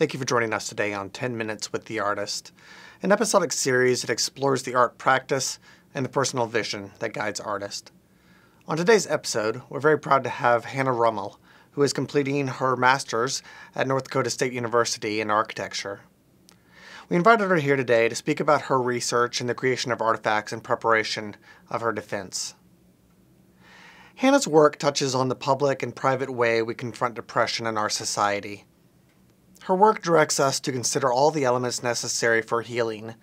Thank you for joining us today on 10 Minutes with the Artist, an episodic series that explores the art practice and the personal vision that guides artists. On today's episode, we're very proud to have Hannah Rummel, who is completing her master's at North Dakota State University in architecture. We invited her here today to speak about her research and the creation of artifacts in preparation of her defense. Hannah's work touches on the public and private way we confront depression in our society. Her work directs us to consider all the elements necessary for healing,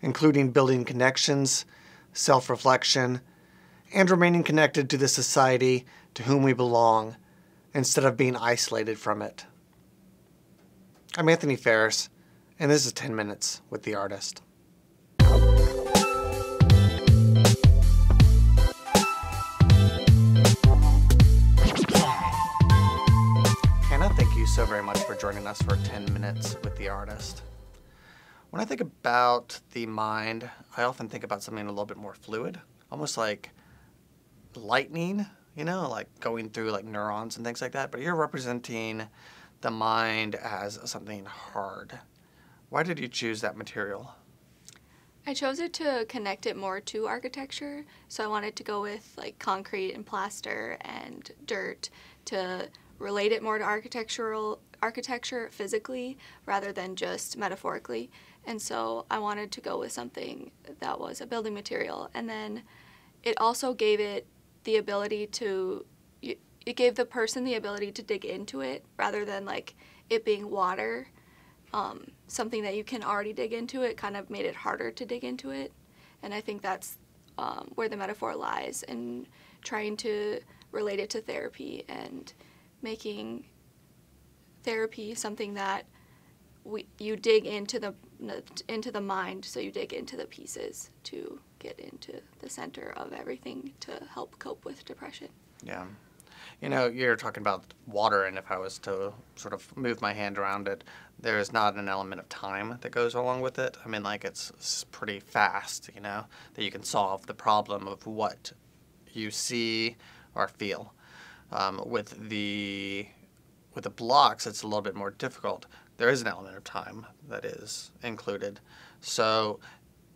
including building connections, self-reflection, and remaining connected to the society to whom we belong, instead of being isolated from it. I'm Anthony Ferris, and this is 10 Minutes with the Artist. Hannah, thank you so very much for joining us for 10 Minutes with the Artist. When I think about the mind, I often think about something a little bit more fluid, almost like lightning, like going through like neurons and things like that. But you're representing the mind as something hard. Why did you choose that material? I chose it to connect it more to architecture, so I wanted to go with like concrete and plaster and dirt to relate it more to architecture physically rather than just metaphorically. And so I wanted to go with something that was a building material. And then it also gave it the ability to, it gave the person the ability to dig into it rather than like it being water, something that you can already dig into. It kind of made it harder to dig into it. And I think that's where the metaphor lies, in trying to relate it to therapy and making therapy something that you dig into the mind, so you dig into the pieces to get into the center of everything to help cope with depression. Yeah. You're talking about water, and if I was to sort of move my hand around it, there is not an element of time that goes along with it. I mean, like it's pretty fast, that you can solve the problem of what you see or feel. With the blocks, it's a little bit more difficult. There is an element of time that is included. So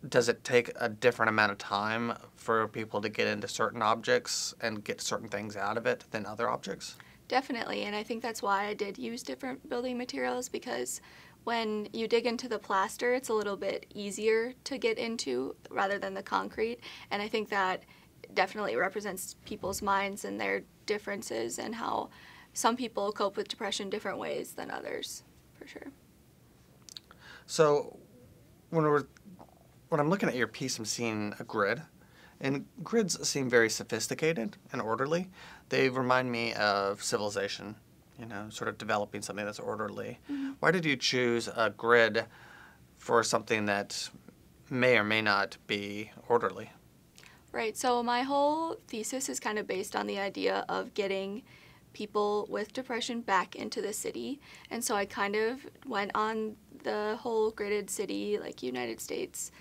does it take a different amount of time for people to get into certain objects and get certain things out of it than other objects? Definitely, and I think that's why I did use different building materials, because when you dig into the plaster, it's a little bit easier to get into rather than the concrete. And I think that definitely represents people's minds and their differences and how some people cope with depression different ways than others, for sure. So when I'm looking at your piece, I'm seeing a grid, and grids seem very sophisticated and orderly. They remind me of civilization, sort of developing something that's orderly. Mm-hmm. Why did you choose a grid for something that may or may not be orderly? Right, so my whole thesis is kind of based on the idea of getting people with depression back into the city. And so I kind of went on the whole gridded city, like United States.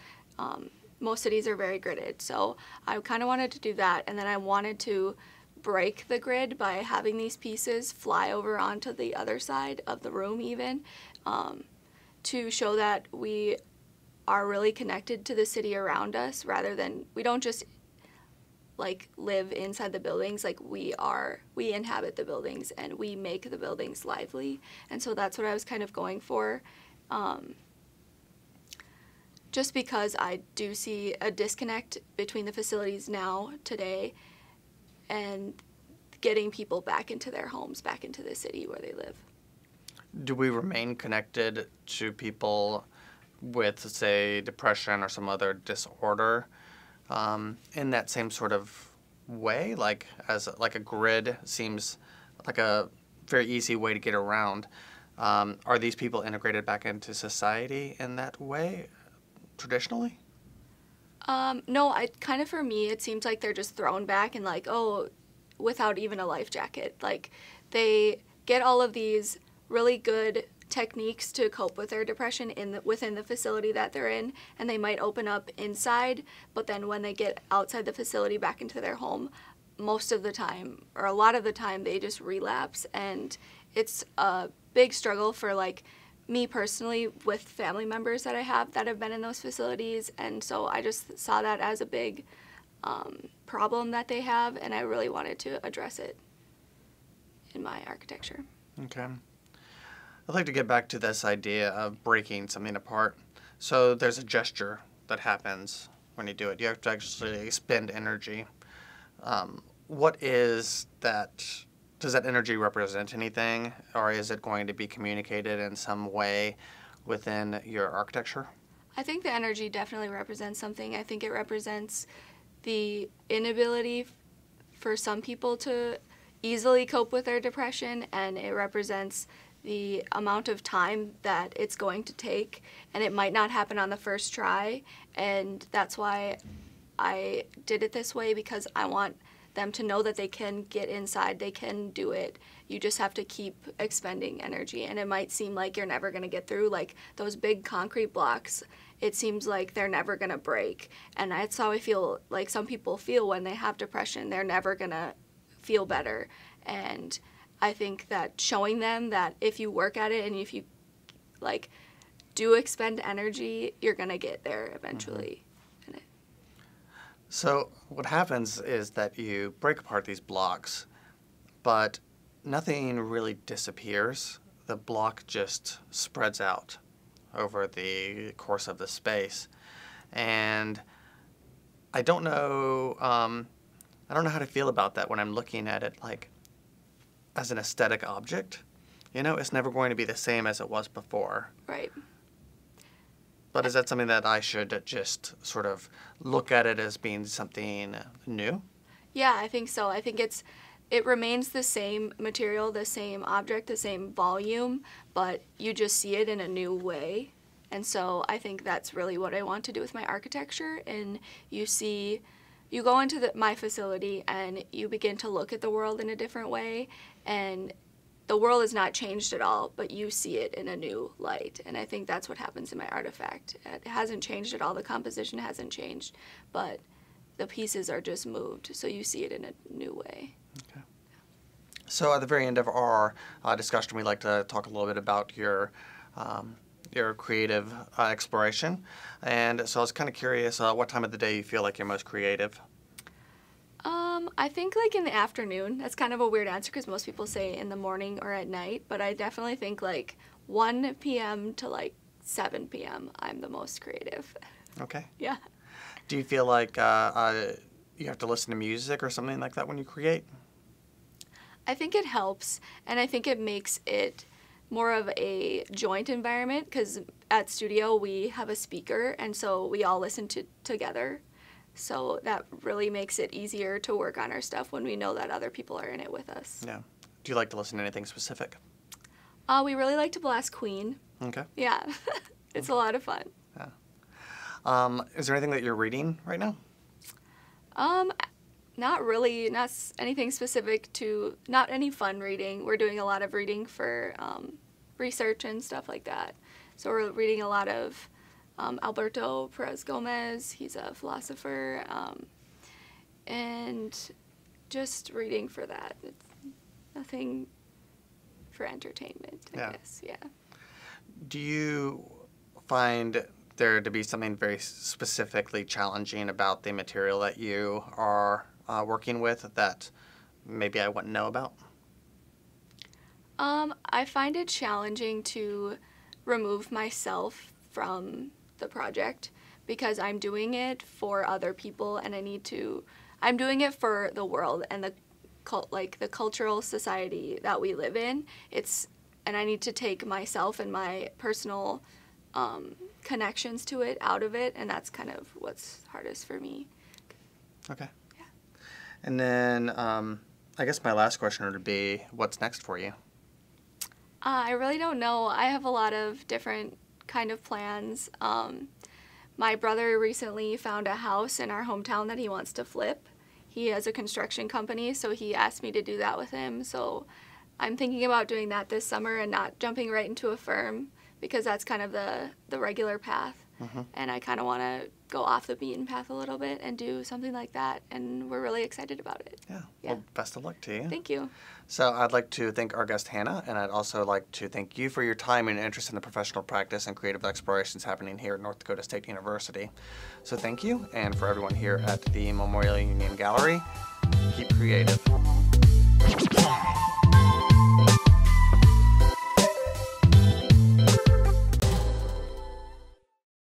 Most cities are very gridded, so I kind of wanted to do that. And then I wanted to break the grid by having these pieces fly over onto the other side of the room even, to show that we are really connected to the city around us, rather than, we don't just like live inside the buildings, like we inhabit the buildings and we make the buildings lively. And so that's what I was kind of going for, just because I do see a disconnect between the facilities now today and getting people back into their homes, back into the city where they live. Do we remain connected to people with, say, depression or some other disorder in that same sort of way? Like a grid seems like a very easy way to get around. Are these people integrated back into society in that way traditionally? No, for me, it seems like they're just thrown back and like, oh, without even a life jacket. Like, they get all of these really good techniques to cope with their depression within the facility that they're in, and they might open up inside, but then when they get outside the facility back into their home, most of the time, or a lot of the time, they just relapse, and it's a big struggle for like me personally with family members that I have that have been in those facilities, and so I just saw that as a big problem that they have, and I really wanted to address it in my architecture. Okay. I'd like to get back to this idea of breaking something apart. So there's a gesture that happens when you do it. You have to actually expend energy. What is that? Does that energy represent anything, or is it going to be communicated in some way within your architecture? I think the energy definitely represents something. I think it represents the inability for some people to easily cope with their depression, and it represents the amount of time that it's going to take, and it might not happen on the first try, and that's why I did it this way, because I want them to know that they can get inside, they can do it. You just have to keep expending energy, and it might seem like you're never going to get through. Like those big concrete blocks, it seems like they're never going to break, and that's how I feel like some people feel when they have depression. They're never going to feel better, and I think that showing them that if you work at it and if you like do expend energy, you're going to get there eventually. So what happens is that you break apart these blocks, but nothing really disappears. The block just spreads out over the course of the space. And I don't know how to feel about that when I'm looking at it like as an aesthetic object. You know, it's never going to be the same as it was before. Right. But is that something that I should just sort of look at it as being something new? Yeah, I think so. I think it remains the same material, the same object, the same volume, but you just see it in a new way. And so I think that's really what I want to do with my architecture. And you go into my facility and you begin to look at the world in a different way, and the world has not changed at all, but you see it in a new light. And I think that's what happens in my artifact. It hasn't changed at all. The composition hasn't changed, but the pieces are just moved, so you see it in a new way. Okay. So at the very end of our discussion, we'd like to talk a little bit about your creative exploration. And so I was kind of curious, what time of the day you feel like you're most creative? I think like in the afternoon. That's kind of a weird answer because most people say in the morning or at night, but I definitely think like 1 p.m. to like 7 p.m. I'm the most creative. Okay. Yeah. Do you feel like you have to listen to music or something like that when you create? I think it helps, and I think it makes it more of a joint environment because at studio we have a speaker, and so we all listen together. So that really makes it easier to work on our stuff when we know that other people are in it with us. Yeah. Do you like to listen to anything specific? We really like to blast Queen. Okay. Yeah. It's a lot of fun. Yeah. Is there anything that you're reading right now? Not really. Not anything specific to, not any fun reading. We're doing a lot of reading for research and stuff like that. So we're reading a lot of Alberto Perez Gomez. He's a philosopher, and just reading for that. It's nothing for entertainment, I guess. Yeah. Do you find there to be something very specifically challenging about the material that you are working with that maybe I wouldn't know about? I find it challenging to remove myself from the project because I'm doing it for other people, and I'm doing it for the world and the cultural society that we live in. And I need to take myself and my personal connections to it out of it, and that's kind of what's hardest for me. Okay. Yeah. And then I guess my last question would be, what's next for you? I really don't know. I have a lot of different kind of plans. My brother recently found a house in our hometown that he wants to flip. He has a construction company, so he asked me to do that with him. So I'm thinking about doing that this summer and not jumping right into a firm because that's kind of the regular path. And I kind of want to go off the beaten path a little bit and do something like that, and we're really excited about it. Yeah. Well, best of luck to you. Thank you. So I'd like to thank our guest Hannah, and I'd also like to thank you for your time and interest in the professional practice and creative explorations happening here at North Dakota State University. So thank you, and for everyone here at the Memorial Union Gallery, keep creative.